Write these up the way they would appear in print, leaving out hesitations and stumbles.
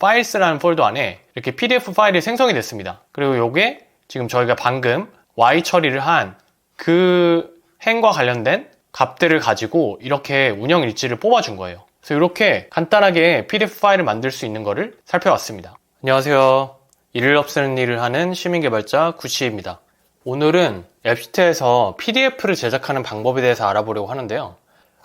파일스라는 폴더 안에 이렇게 PDF 파일이 생성이 됐습니다. 그리고 요게 지금 저희가 방금 Y 처리를 한 그 행과 관련된 값들을 가지고 이렇게 운영 일지를 뽑아준 거예요. 그래서 이렇게 간단하게 PDF 파일을 만들 수 있는 거를 살펴봤습니다. 안녕하세요. 일을 없애는 일을 하는 시민개발자 구시입니다. 오늘은 앱시트에서 PDF를 제작하는 방법에 대해서 알아보려고 하는데요.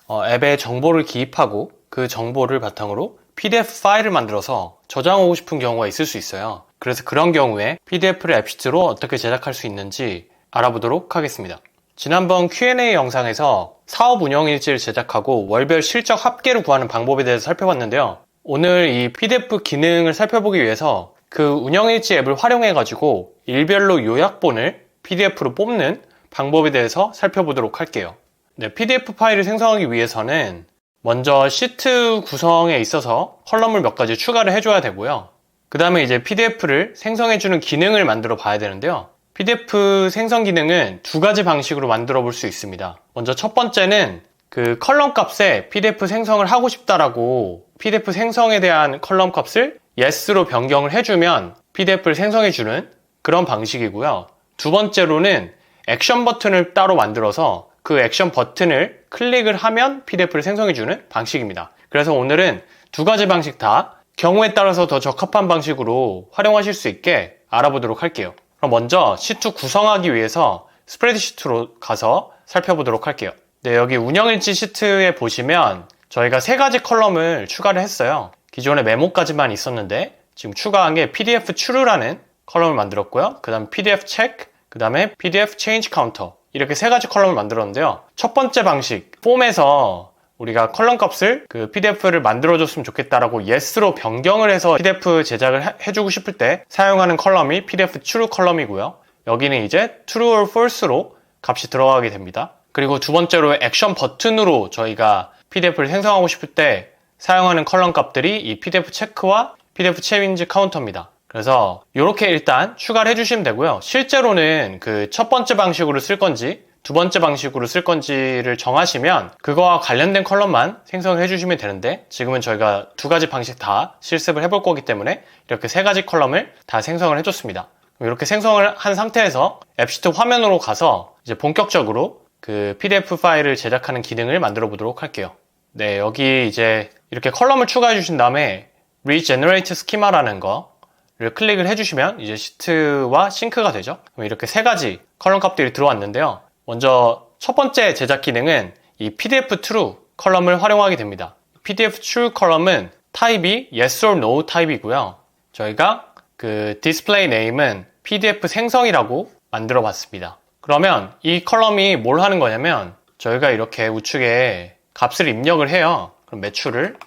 앱에 정보를 기입하고 그 정보를 바탕으로 PDF 파일을 만들어서 저장하고 싶은 경우가 있을 수 있어요. 그래서 그런 경우에 PDF를 앱시트로 어떻게 제작할 수 있는지 알아보도록 하겠습니다. 지난번 Q&A 영상에서 사업 운영일지를 제작하고 월별 실적 합계를 구하는 방법에 대해서 살펴봤는데요. 오늘 이 PDF 기능을 살펴보기 위해서 그 운영일지 앱을 활용해가지고 일별로 요약본을 PDF로 뽑는 방법에 대해서 살펴보도록 할게요. 네, PDF 파일을 생성하기 위해서는 먼저 시트 구성에 있어서 컬럼을 몇 가지 추가를 해줘야 되고요. 그 다음에 이제 PDF를 생성해주는 기능을 만들어 봐야 되는데요. PDF 생성 기능은 두 가지 방식으로 만들어 볼 수 있습니다. 먼저 첫 번째는 그 컬럼 값에 PDF 생성을 하고 싶다라고 PDF 생성에 대한 컬럼 값을 yes로 변경을 해주면 PDF를 생성해주는 그런 방식이고요. 두 번째로는 액션 버튼을 따로 만들어서 그 액션 버튼을 클릭을 하면 PDF를 생성해주는 방식입니다. 그래서 오늘은 두 가지 방식 다 경우에 따라서 더 적합한 방식으로 활용하실 수 있게 알아보도록 할게요. 그럼 먼저 시트 구성하기 위해서 스프레드시트로 가서 살펴보도록 할게요. 네, 여기 운영일지 시트에 보시면 저희가 세 가지 컬럼을 추가를 했어요. 기존에 메모까지만 있었는데 지금 추가한 게 PDF true라는 컬럼을 만들었고요. 그 다음에 PDF check, 그 다음에 PDF change counter 이렇게 세 가지 컬럼을 만들었는데요. 첫 번째 방식, 폼에서 우리가 컬럼 값을 그 PDF를 만들어줬으면 좋겠다라고 yes로 변경을 해서 PDF 제작을 해주고 싶을 때 사용하는 컬럼이 PDF true 컬럼이고요. 여기는 이제 true or false로 값이 들어가게 됩니다. 그리고 두 번째로 액션 버튼으로 저희가 PDF를 생성하고 싶을 때 사용하는 컬럼 값들이 이 PDF 체크와 PDF change 카운터입니다. 그래서 이렇게 일단 추가를 해주시면 되고요. 실제로는 그 첫 번째 방식으로 쓸 건지 두 번째 방식으로 쓸 건지를 정하시면 그거와 관련된 컬럼만 생성을 해주시면 되는데 지금은 저희가 두 가지 방식 다 실습을 해볼 거기 때문에 이렇게 세 가지 컬럼을 다 생성을 해줬습니다. 이렇게 생성을 한 상태에서 앱시트 화면으로 가서 이제 본격적으로 그 PDF 파일을 제작하는 기능을 만들어 보도록 할게요. 네, 여기 이제 이렇게 컬럼을 추가해 주신 다음에 Regenerate Schema라는 거를 클릭을 해주시면 이제 시트와 싱크가 되죠. 그럼 이렇게 세 가지 컬럼 값들이 들어왔는데요. 먼저 첫 번째 제작 기능은 이 PDF true 컬럼을 활용하게 됩니다. PDF true 컬럼은 타입이 yes or no 타입이고요. 저희가 그 디스플레이 네임은 PDF 생성이라고 만들어 봤습니다. 그러면 이 컬럼이 뭘 하는 거냐면 저희가 이렇게 우측에 값을 입력을 해요. 그럼 매출을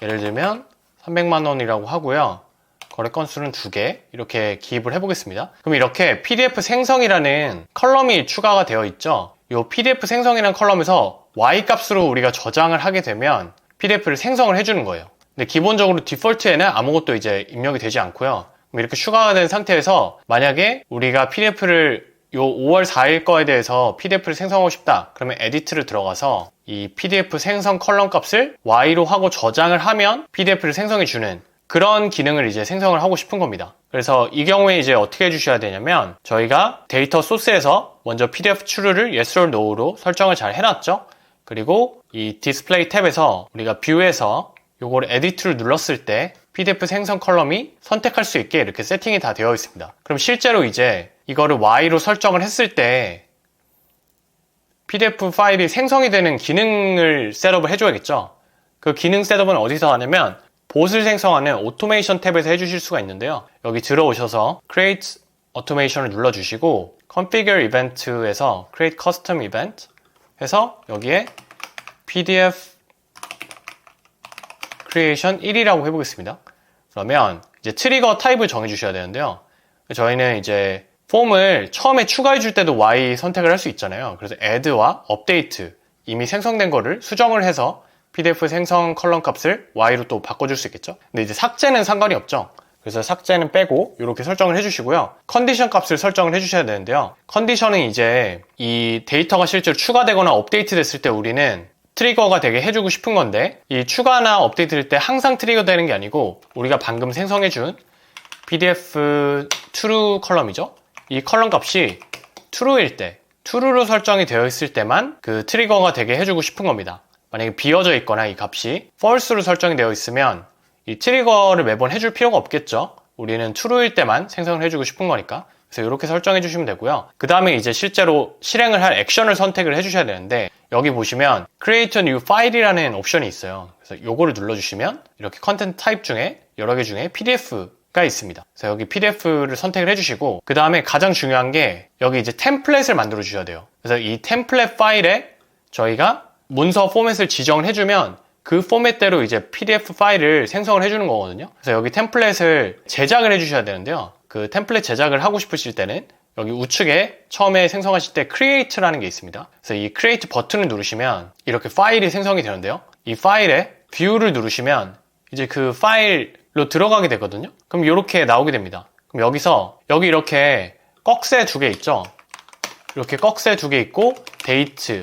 예를 들면 300만 원이라고 하고요. 거래 건수는 2개 이렇게 기입을 해보겠습니다. 그럼 이렇게 PDF 생성이라는 컬럼이 추가가 되어 있죠. 이 PDF 생성이라는 컬럼에서 Y 값으로 우리가 저장을 하게 되면 PDF를 생성을 해주는 거예요. 근데 기본적으로 디폴트에는 아무것도 이제 입력이 되지 않고요. 그럼 이렇게 추가가 된 상태에서 만약에 우리가 PDF를 요 5월 4일 거에 대해서 PDF를 생성하고 싶다. 그러면 에디트를 들어가서 이 PDF 생성 컬럼 값을 Y로 하고 저장을 하면 PDF를 생성해주는 그런 기능을 이제 생성을 하고 싶은 겁니다. 그래서 이 경우에 이제 어떻게 해주셔야 되냐면 저희가 데이터 소스에서 먼저 PDF true를 yes or no로 설정을 잘 해놨죠. 그리고 이 디스플레이 탭에서 우리가 뷰에서 요걸 에디트를 눌렀을 때 PDF 생성 컬럼이 선택할 수 있게 이렇게 세팅이 다 되어 있습니다. 그럼 실제로 이제 이거를 Y로 설정을 했을 때 PDF 파일이 생성이 되는 기능을 셋업을 해줘야겠죠. 그 기능 셋업은 어디서 하냐면 봇을 생성하는 오토메이션 탭에서 해주실 수가 있는데요. 여기 들어오셔서 Create Automation을 눌러주시고 Configure Event에서 Create Custom Event 해서 여기에 PDF Creation 1이라고 해보겠습니다. 그러면 이제 트리거 타입을 정해주셔야 되는데요. 저희는 이제 폼을 처음에 추가해 줄 때도 Y 선택을 할 수 있잖아요. 그래서 add와 update 이미 생성된 거를 수정을 해서 PDF 생성 컬럼 값을 Y로 또 바꿔줄 수 있겠죠. 근데 이제 삭제는 상관이 없죠. 그래서 삭제는 빼고 이렇게 설정을 해주시고요. 컨디션 값을 설정을 해주셔야 되는데요. 컨디션은 이제 이 데이터가 실제로 추가되거나 업데이트 됐을 때 우리는 트리거가 되게 해주고 싶은 건데, 이 추가나 업데이트될 때 항상 트리거 되는 게 아니고 우리가 방금 생성해준 PDF true 컬럼이죠. 이 컬럼 값이 true일 때, true로 설정이 되어 있을 때만 그 트리거가 되게 해주고 싶은 겁니다. 만약에 비어져 있거나 이 값이 false로 설정이 되어 있으면 이 트리거를 매번 해줄 필요가 없겠죠. 우리는 true일 때만 생성을 해주고 싶은 거니까. 그래서 이렇게 설정해 주시면 되고요. 그 다음에 이제 실제로 실행을 할 액션을 선택을 해주셔야 되는데, 여기 보시면 Create a new file이라는 옵션이 있어요. 그래서 요거를 눌러주시면 이렇게 컨텐트 타입 중에 여러 개 중에 PDF가 있습니다. 그래서 여기 PDF를 선택을 해주시고, 그 다음에 가장 중요한 게 여기 이제 템플릿을 만들어 주셔야 돼요. 그래서 이 템플릿 파일에 저희가 문서 포맷을 지정을 해주면 그 포맷대로 이제 PDF 파일을 생성을 해주는 거거든요. 그래서 여기 템플릿을 제작을 해주셔야 되는데요. 그 템플릿 제작을 하고 싶으실 때는 여기 우측에 처음에 생성하실 때 Create라는 게 있습니다. 그래서 이 Create 버튼을 누르시면 이렇게 파일이 생성이 되는데요. 이 파일에 View를 누르시면 이제 그 파일로 들어가게 되거든요. 그럼 이렇게 나오게 됩니다. 그럼 여기서 여기 이렇게 꺽쇠 두 개 있죠. 이렇게 꺽쇠 두 개 있고 데이트,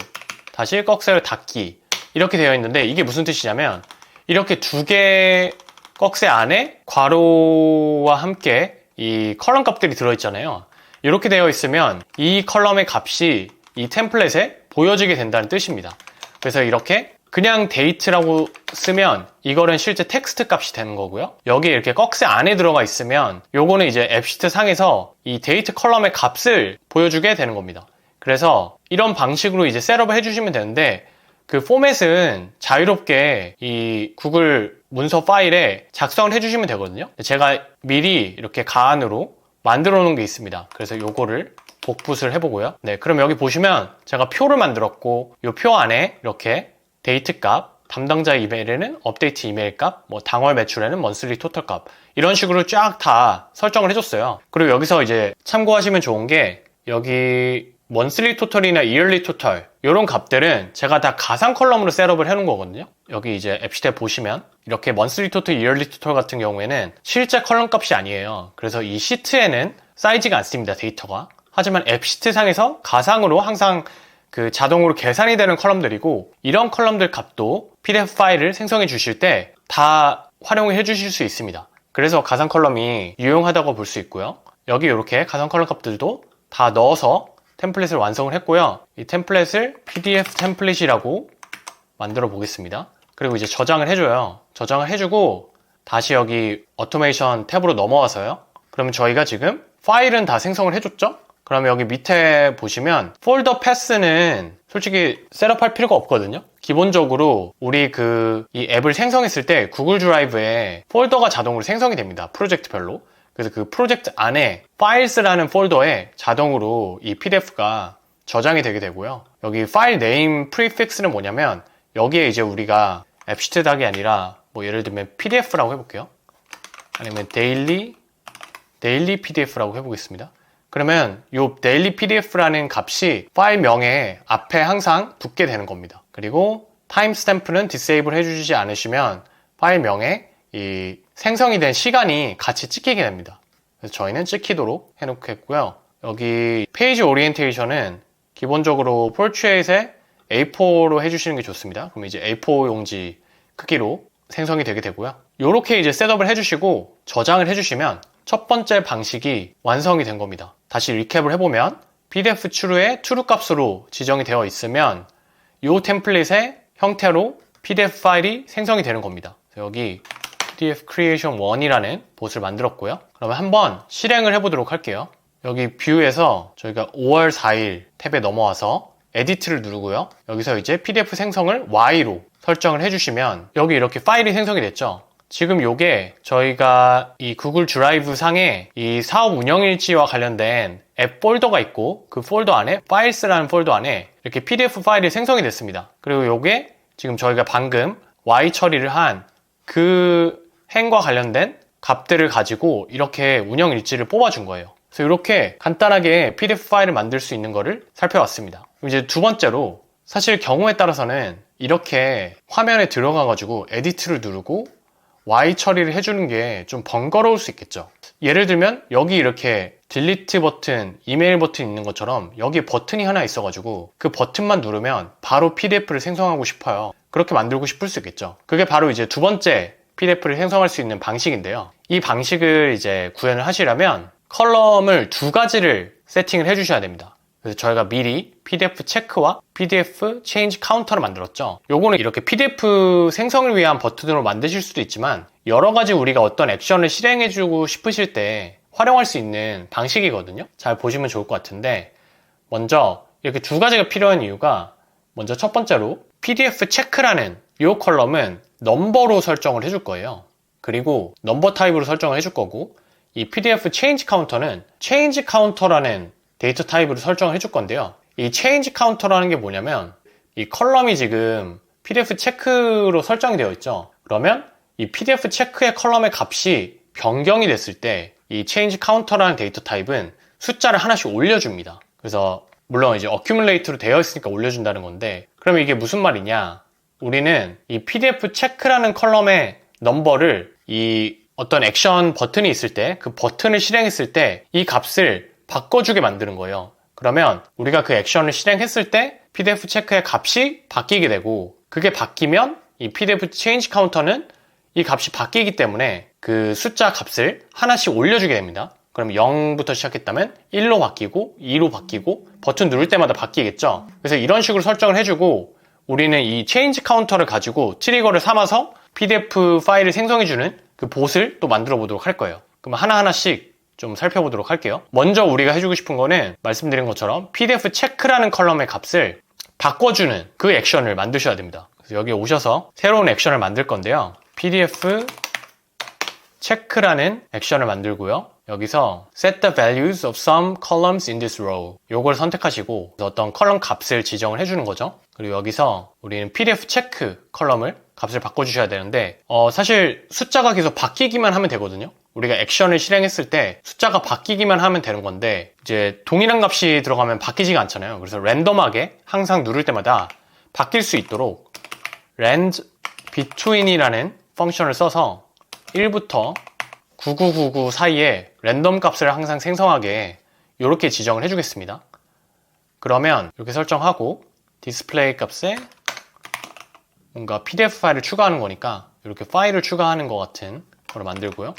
다시 꺽쇠를 닫기 이렇게 되어 있는데, 이게 무슨 뜻이냐면 이렇게 두 개 꺽쇠 안에 괄호와 함께 이 컬럼 값들이 들어있잖아요. 이렇게 되어 있으면 이 컬럼의 값이 이 템플릿에 보여지게 된다는 뜻입니다. 그래서 이렇게 그냥 데이트라고 쓰면 이거는 실제 텍스트 값이 되는 거고요. 여기에 이렇게 꺽쇠 안에 들어가 있으면 요거는 이제 앱시트 상에서 이 데이트 컬럼의 값을 보여주게 되는 겁니다. 그래서 이런 방식으로 이제 셋업을 해주시면 되는데, 그 포맷은 자유롭게 이 구글 문서 파일에 작성을 해주시면 되거든요. 제가 미리 이렇게 가안으로 만들어 놓은 게 있습니다. 그래서 요거를 복붙을 해보고요. 네, 그럼 여기 보시면 제가 표를 만들었고, 요 표 안에 이렇게 데이트 값, 담당자 이메일에는 업데이트 이메일 값, 뭐 당월 매출에는 먼슬리 토탈 값, 이런 식으로 쫙 다 설정을 해줬어요. 그리고 여기서 이제 참고하시면 좋은 게, 여기 먼슬리 토탈이나 이얼리 토탈 이런 값들은 제가 다 가상 컬럼으로 셋업을 해놓은 거거든요. 여기 이제 앱시트에 보시면 이렇게 먼슬리 토탈, 이얼리 토탈 같은 경우에는 실제 컬럼 값이 아니에요. 그래서 이 시트에는 쌓이지가 않습니다, 데이터가. 하지만 앱시트 상에서 가상으로 항상 그 자동으로 계산이 되는 컬럼들이고, 이런 컬럼들 값도 PDF 파일을 생성해 주실 때 다 활용을 해 주실 수 있습니다. 그래서 가상 컬럼이 유용하다고 볼 수 있고요. 여기 이렇게 가상 컬럼 값들도 다 넣어서 템플릿을 완성을 했고요. 이 템플릿을 PDF 템플릿이라고 만들어 보겠습니다. 그리고 이제 저장을 해줘요. 저장을 해주고 다시 여기 오토메이션 탭으로 넘어와서요. 그러면 저희가 지금 파일은 다 생성을 해줬죠? 그러면 여기 밑에 보시면 폴더 패스는 솔직히 셋업할 필요가 없거든요. 기본적으로 우리 이 앱을 생성했을 때 구글 드라이브에 폴더가 자동으로 생성이 됩니다. 프로젝트별로. 그래서 그 프로젝트 안에 파일스라는 폴더에 자동으로 이 PDF가 저장이 되게 되고요. 여기 파일 네임 프리픽스는 뭐냐면, 여기에 이제 우리가 앱시트 닥이 아니라 뭐 예를 들면 PDF라고 해볼게요. 아니면 데일리 PDF라고 해보겠습니다. 그러면 이 데일리 PDF라는 값이 파일명에 앞에 항상 붙게 되는 겁니다. 그리고 타임스탬프는 디세이블 해주시지 않으시면 파일명에 이 생성이 된 시간이 같이 찍히게 됩니다. 그래서 저희는 찍히도록 해놓겠고요. 여기 페이지 오리엔테이션은 기본적으로 폴트레이트에 A4로 해주시는 게 좋습니다. 그럼 이제 A4 용지 크기로 생성이 되게 되고요. 이렇게 이제 셋업을 해주시고 저장을 해주시면 첫 번째 방식이 완성이 된 겁니다. 다시 리캡을 해보면 PDF true의 true 값으로 지정이 되어 있으면 이 템플릿의 형태로 PDF 파일이 생성이 되는 겁니다. 여기 PDF Creation 1이라는 봇을 만들었고요. 그러면 한번 실행을 해보도록 할게요. 여기 뷰에서 저희가 5월 4일 탭에 넘어와서 에디트를 누르고요. 여기서 이제 PDF 생성을 Y로 설정을 해주시면 여기 이렇게 파일이 생성이 됐죠. 지금 요게 저희가 이 구글 드라이브 상에 이 사업 운영일지와 관련된 앱 폴더가 있고, 그 폴더 안에 파일스라는 폴더 안에 이렇게 PDF 파일이 생성이 됐습니다. 그리고 요게 지금 저희가 방금 Y 처리를 한 그 행과 관련된 값들을 가지고 이렇게 운영일지를 뽑아준 거예요. 그래서 이렇게 간단하게 PDF 파일을 만들 수 있는 거를 살펴봤습니다. 이제 두 번째로, 사실 경우에 따라서는 이렇게 화면에 들어가가지고 에디트를 누르고 Y 처리를 해주는 게 좀 번거로울 수 있겠죠. 예를 들면 여기 이렇게 딜리트 버튼, 이메일 버튼 있는 것처럼 여기에 버튼이 하나 있어가지고 그 버튼만 누르면 바로 PDF를 생성하고 싶어요. 그렇게 만들고 싶을 수 있겠죠. 그게 바로 이제 두 번째 PDF를 생성할 수 있는 방식인데요. 이 방식을 이제 구현을 하시려면 컬럼을 두 가지를 세팅을 해주셔야 됩니다. 그래서 저희가 미리 PDF 체크와 PDF 체인지 카운터를 만들었죠. 요거는 이렇게 PDF 생성을 위한 버튼으로 만드실 수도 있지만 여러 가지 우리가 어떤 액션을 실행해주고 싶으실 때 활용할 수 있는 방식이거든요. 잘 보시면 좋을 것 같은데, 먼저 이렇게 두 가지가 필요한 이유가, 먼저 첫 번째로 PDF 체크라는 이 컬럼은 넘버로 설정을 해줄 거예요. 그리고 넘버 타입으로 설정을 해줄 거고, 이 PDF 체인지 카운터는 체인지 카운터라는 데이터 타입으로 설정을 해줄 건데요. 이 체인지 카운터라는 게 뭐냐면, 이 컬럼이 지금 PDF 체크로 설정이 되어 있죠. 그러면 이 PDF 체크의 컬럼의 값이 변경이 됐을 때 이 체인지 카운터라는 데이터 타입은 숫자를 하나씩 올려줍니다. 그래서 물론 이제 어큐뮬레이트로 되어 있으니까 올려준다는 건데, 그러면 이게 무슨 말이냐? 우리는 이 PDF 체크라는 컬럼의 넘버를 이 어떤 액션 버튼이 있을 때, 그 버튼을 실행했을 때 이 값을 바꿔주게 만드는 거예요. 그러면 우리가 그 액션을 실행했을 때 PDF 체크의 값이 바뀌게 되고, 그게 바뀌면 이 PDF 체인지 카운터는 이 값이 바뀌기 때문에 그 숫자 값을 하나씩 올려주게 됩니다. 그럼 0부터 시작했다면 1로 바뀌고 2로 바뀌고 버튼 누를 때마다 바뀌겠죠. 그래서 이런 식으로 설정을 해주고, 우리는 이 체인지 카운터를 가지고 트리거를 삼아서 PDF 파일을 생성해주는 그 봇을 또 만들어 보도록 할 거예요. 그럼 하나하나씩 좀 살펴보도록 할게요. 먼저 우리가 해주고 싶은 거는 말씀드린 것처럼 PDF 체크라는 컬럼의 값을 바꿔주는 그 액션을 만드셔야 됩니다. 그래서 여기 오셔서 새로운 액션을 만들 건데요. PDF 체크라는 액션을 만들고요. 여기서 set the values of some columns in this row, 요걸 선택하시고 어떤 컬럼 값을 지정을 해주는 거죠. 그리고 여기서 우리는 PDF 체크 컬럼을 값을 바꿔주셔야 되는데, 사실 숫자가 계속 바뀌기만 하면 되거든요. 우리가 액션을 실행했을 때 숫자가 바뀌기만 하면 되는 건데, 이제 동일한 값이 들어가면 바뀌지가 않잖아요. 그래서 랜덤하게 항상 누를 때마다 바뀔 수 있도록 rand between이라는 펑션을 써서 1부터 9999 사이에 랜덤 값을 항상 생성하게 이렇게 지정을 해주겠습니다. 그러면 이렇게 설정하고 디스플레이 값에 뭔가 PDF 파일을 추가하는 거니까 이렇게 파일을 추가하는 것 같은 걸 만들고요.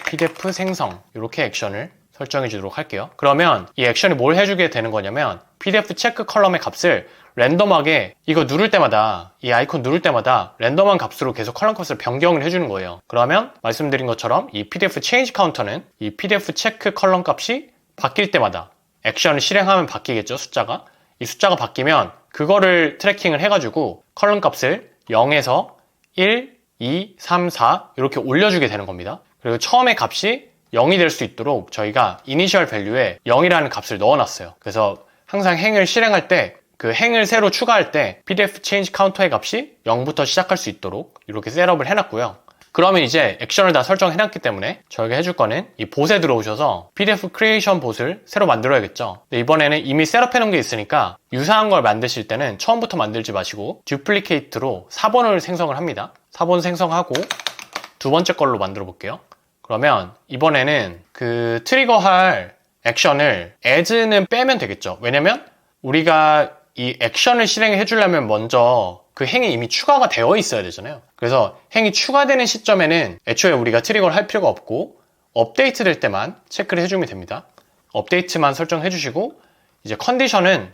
PDF 생성, 이렇게 액션을 설정해 주도록 할게요. 그러면 이 액션이 뭘 해주게 되는 거냐면 PDF 체크 컬럼의 값을 랜덤하게 이거 누를 때마다, 이 아이콘 누를 때마다 랜덤한 값으로 계속 컬럼 값을 변경을 해주는 거예요. 그러면 말씀드린 것처럼 이 PDF 체인지 카운터는 이 PDF 체크 컬럼 값이 바뀔 때마다 액션을 실행하면 바뀌겠죠, 숫자가. 이 숫자가 바뀌면 그거를 트래킹을 해가지고 컬럼 값을 0에서 1, 2, 3, 4 이렇게 올려주게 되는 겁니다. 그리고 처음에 값이 0이 될 수 있도록 저희가 이니셜 밸류에 0이라는 값을 넣어놨어요. 그래서 항상 행을 실행할 때, 그 행을 새로 추가할 때 PDF 체인지 카운터의 값이 0부터 시작할 수 있도록 이렇게 셋업을 해놨고요. 그러면 이제 액션을 다 설정해놨기 때문에 저희가 해줄 거는 이 봇에 들어오셔서 PDF 크리에이션 봇을 새로 만들어야겠죠. 근데 이번에는 이미 셋업해놓은 게 있으니까 유사한 걸 만드실 때는 처음부터 만들지 마시고 듀플리케이트로 4번을 생성을 합니다. 4번 생성하고 두 번째 걸로 만들어 볼게요. 그러면 이번에는 그 트리거 할 액션을 as는 빼면 되겠죠. 왜냐면 우리가 이 액션을 실행해 주려면 먼저 그 행이 이미 추가가 되어 있어야 되잖아요. 그래서 행이 추가되는 시점에는 애초에 우리가 트리거를 할 필요가 없고 업데이트 될 때만 체크를 해주면 됩니다. 업데이트만 설정해 주시고, 이제 컨디션은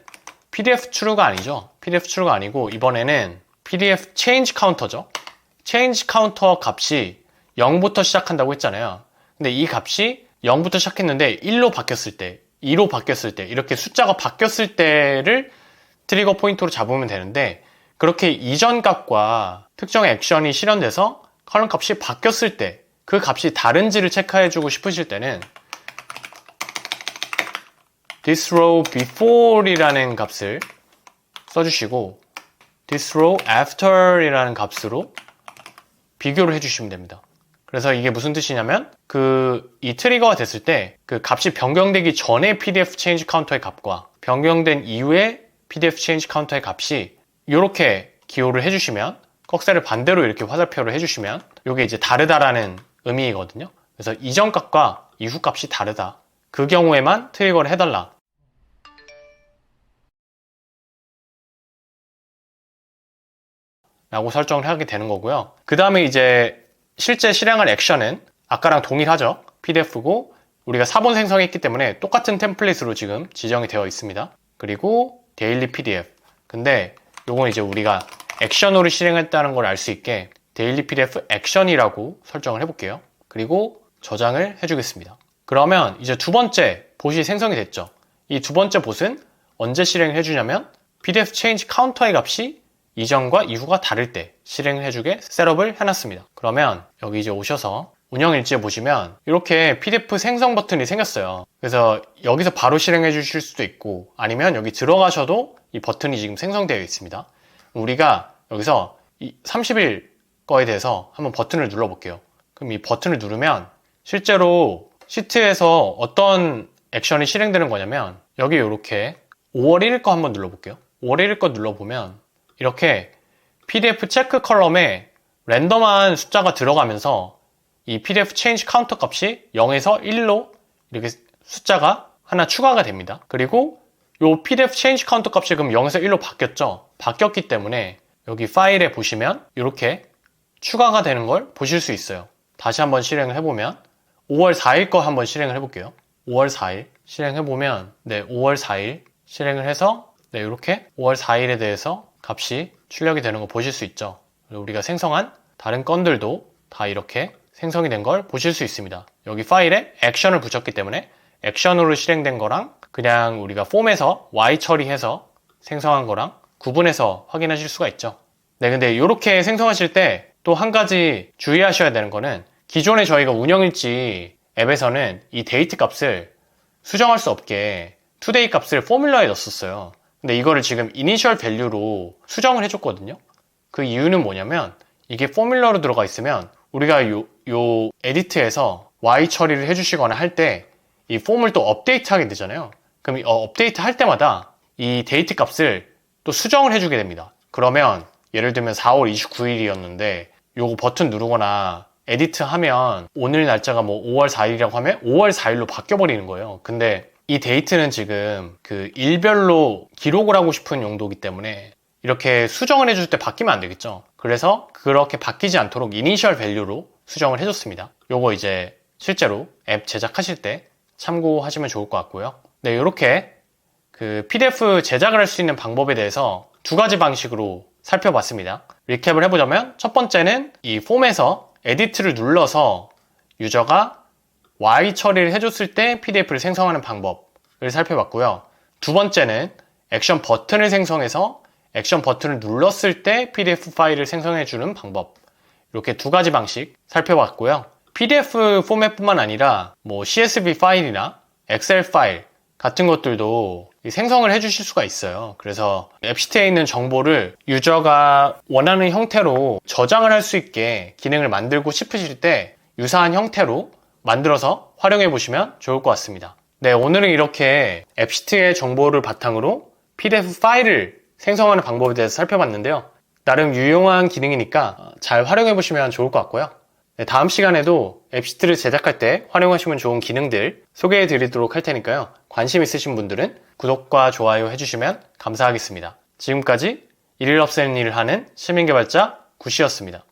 PDF true가 아니죠. PDF true가 아니고 이번에는 PDF change counter죠. change counter 값이 0부터 시작한다고 했잖아요. 근데 이 값이 0부터 시작했는데 1로 바뀌었을 때, 2로 바뀌었을 때, 이렇게 숫자가 바뀌었을 때를 트리거 포인트로 잡으면 되는데, 그렇게 이전 값과 특정 액션이 실현돼서 컬럼 값이 바뀌었을 때 그 값이 다른지를 체크해주고 싶으실 때는 this row before 이라는 값을 써주시고 this row after 이라는 값으로 비교를 해주시면 됩니다. 그래서 이게 무슨 뜻이냐면 이 트리거가 됐을 때 그 값이 변경되기 전에 PDF change 카운터의 값과 변경된 이후에 PDF change 카운터의 값이 이렇게 기호를 해주시면, 꺽쇠를 반대로 이렇게 화살표를 해주시면 이게 이제 다르다라는 의미거든요. 그래서 이전 값과 이후 값이 다르다. 그 경우에만 트리거를 해달라. 라고 설정을 하게 되는 거고요. 그 다음에 이제 실제 실행할 액션은 아까랑 동일하죠. PDF고 우리가 사본 생성했기 때문에 똑같은 템플릿으로 지금 지정이 되어 있습니다. 그리고 데일리 PDF. 근데 요건 이제 우리가 액션으로 실행했다는 걸 알 수 있게 데일리 PDF 액션이라고 설정을 해볼게요. 그리고 저장을 해주겠습니다. 그러면 이제 두 번째 봇이 생성이 됐죠. 이 두 번째 봇은 언제 실행을 해주냐면 PDF change counter의 값이 이전과 이후가 다를 때 실행을 해주게 셋업을 해놨습니다. 그러면 여기 이제 오셔서 운영 일지에 보시면 이렇게 PDF 생성 버튼이 생겼어요. 그래서 여기서 바로 실행해 주실 수도 있고 아니면 여기 들어가셔도 이 버튼이 지금 생성되어 있습니다. 우리가 여기서 이 30일 거에 대해서 한번 버튼을 눌러 볼게요. 그럼 이 버튼을 누르면 실제로 시트에서 어떤 액션이 실행되는 거냐면 여기 이렇게 5월 1일 거 한번 눌러 볼게요. 5월 1일 거 눌러보면 이렇게 PDF 체크 컬럼에 랜덤한 숫자가 들어가면서 이 PDF change counter 값이 0에서 1로 이렇게 숫자가 하나 추가가 됩니다. 그리고 이 PDF change counter 값이 그럼 0에서 1로 바뀌었죠. 바뀌었기 때문에 여기 파일에 보시면 이렇게 추가가 되는 걸 보실 수 있어요. 다시 한번 실행을 해보면 5월 4일 거 한번 실행을 해볼게요. 5월 4일 실행해보면 5월 4일 실행을 해서 이렇게 5월 4일에 대해서 값이 출력이 되는 거 보실 수 있죠. 우리가 생성한 다른 건들도 다 이렇게 생성이 된 걸 보실 수 있습니다. 여기 파일에 액션을 붙였기 때문에 액션으로 실행된 거랑 그냥 우리가 폼에서 Y 처리해서 생성한 거랑 구분해서 확인하실 수가 있죠. 근데 이렇게 생성하실 때 또 한 가지 주의하셔야 되는 거는 기존에 저희가 운영일지 앱에서는 이 데이트 값을 수정할 수 없게 투데이 값을 포뮬러에 넣었어요. 근데 이거를 지금 이니셜 밸류로 수정을 해줬거든요. 그 이유는 뭐냐면 이게 포뮬러로 들어가 있으면 우리가 요 에디트에서 Y 처리를 해주시거나 할 때 이 폼을 또 업데이트 하게 되잖아요. 그럼 이 업데이트 할 때마다 이 데이트 값을 또 수정을 해주게 됩니다. 그러면 예를 들면 4월 29일이었는데 요거 버튼 누르거나 에디트 하면 오늘 날짜가 뭐 5월 4일이라고 하면 5월 4일로 바뀌어버리는 거예요. 근데 이 데이트는 지금 그 일별로 기록을 하고 싶은 용도이기 때문에 이렇게 수정을 해줄 때 바뀌면 안 되겠죠. 그래서 그렇게 바뀌지 않도록 이니셜 밸류로 수정을 해줬습니다. 요거 이제 실제로 앱 제작하실 때 참고하시면 좋을 것 같고요. 이렇게 그 PDF 제작을 할 수 있는 방법에 대해서 두 가지 방식으로 살펴봤습니다. 리캡을 해보자면 첫 번째는 이 폼에서 에디트를 눌러서 유저가 Y 처리를 해줬을 때 PDF를 생성하는 방법을 살펴봤고요. 두 번째는 액션 버튼을 생성해서 액션 버튼을 눌렀을 때 PDF 파일을 생성해주는 방법. 이렇게 두 가지 방식 살펴봤고요. PDF 포맷뿐만 아니라 뭐 CSV 파일이나 엑셀 파일 같은 것들도 생성을 해주실 수가 있어요. 그래서 앱시트에 있는 정보를 유저가 원하는 형태로 저장을 할 수 있게 기능을 만들고 싶으실 때 유사한 형태로 만들어서 활용해 보시면 좋을 것 같습니다. 오늘은 이렇게 앱시트의 정보를 바탕으로 PDF 파일을 생성하는 방법에 대해서 살펴봤는데요. 나름 유용한 기능이니까 잘 활용해 보시면 좋을 것 같고요. 다음 시간에도 앱시트를 제작할 때 활용하시면 좋은 기능들 소개해 드리도록 할 테니까요. 관심 있으신 분들은 구독과 좋아요 해주시면 감사하겠습니다. 지금까지 일일 없애는 일을 하는 시민개발자 구시였습니다.